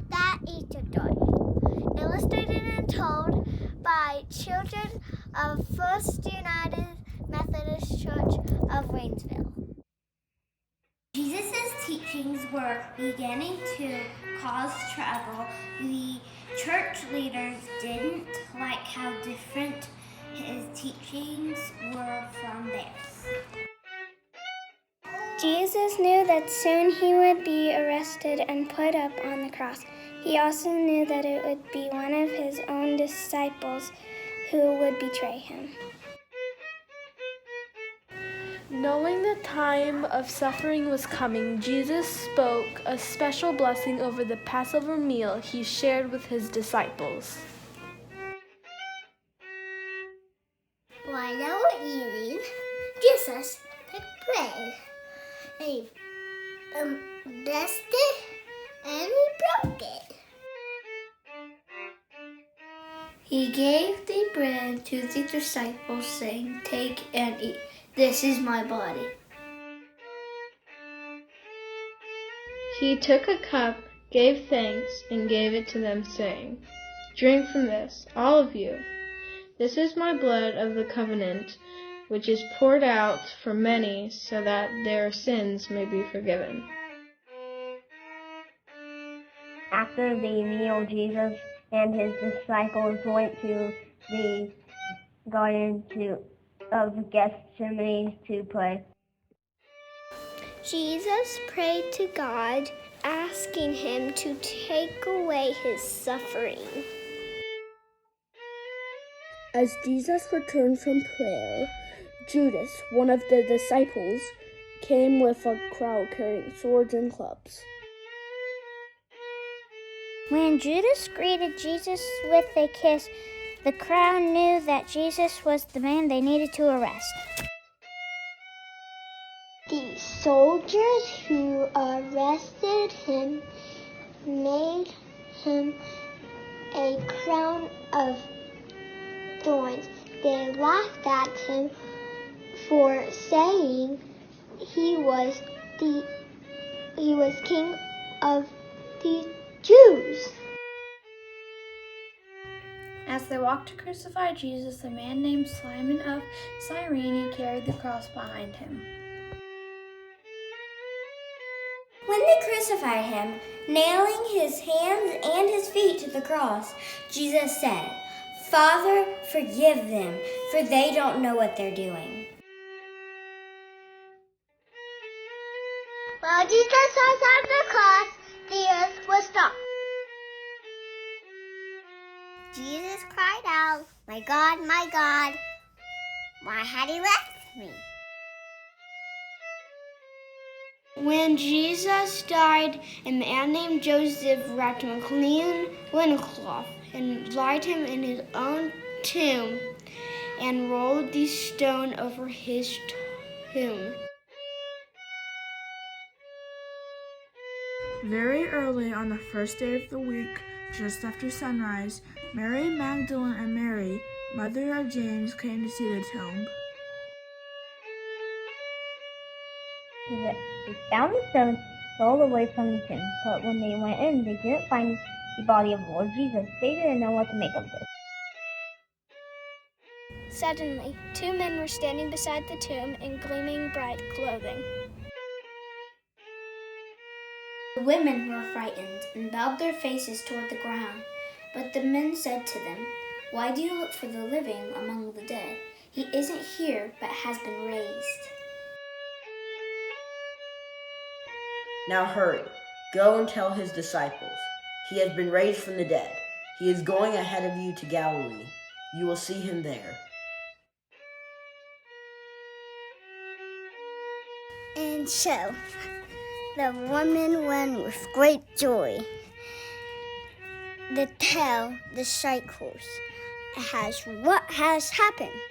that Easter story, illustrated and told by children of First United Methodist Church of Waynesville. Jesus' teachings were beginning to cause trouble. The church leaders didn't like how different his teachings were from theirs. Jesus knew that soon he would be arrested and put up on the cross. He also knew that it would be one of his own disciples who would betray him. Knowing the time of suffering was coming, Jesus spoke a special blessing over the Passover meal he shared with his disciples. While they were eating, Jesus took bread. He blessed it and he broke it. He gave the bread to the disciples, saying, "Take and eat. This is my body." He took a cup, gave thanks, and gave it to them, saying, "Drink from this, all of you. This is my blood of the covenant, which is poured out for many so that their sins may be forgiven." After the meal, Jesus and his disciples went to the garden of Gethsemane to pray. Jesus prayed to God, asking him to take away his suffering. As Jesus returned from prayer, Judas, one of the disciples, came with a crowd carrying swords and clubs. When Judas greeted Jesus with a kiss, the crowd knew that Jesus was the man they needed to arrest. The soldiers who arrested him made him a crown of thorns. They laughed at him for saying he was king of the Jews. As they walked to crucify Jesus, a man named Simon of Cyrene carried the cross behind him. When they crucified him, nailing his hands and his feet to the cross, Jesus said, "Father, forgive them, for they don't know what they're doing." While Jesus was on the cross, the earth was stopped. Jesus cried out, my God, why had he left me?" When Jesus died, a man named Joseph wrapped him in a clean linen cloth and laid him in his own tomb and rolled the stone over his tomb. Very early on the first day of the week, just after sunrise, Mary Magdalene and Mary, mother of James, came to see the tomb. They found the stone rolled away from the tomb, but when they went in, they didn't find the body of Lord Jesus. They didn't know what to make of this. Suddenly, two men were standing beside the tomb in gleaming bright clothing. The women were frightened and bowed their faces toward the ground. But the men said to them, "Why do you look for the living among the dead? He isn't here, but has been raised." Now hurry, go and tell his disciples, he has been raised from the dead. He is going ahead of you to Galilee. You will see him there. And so, the woman went with great joy to tell the disciples what has happened.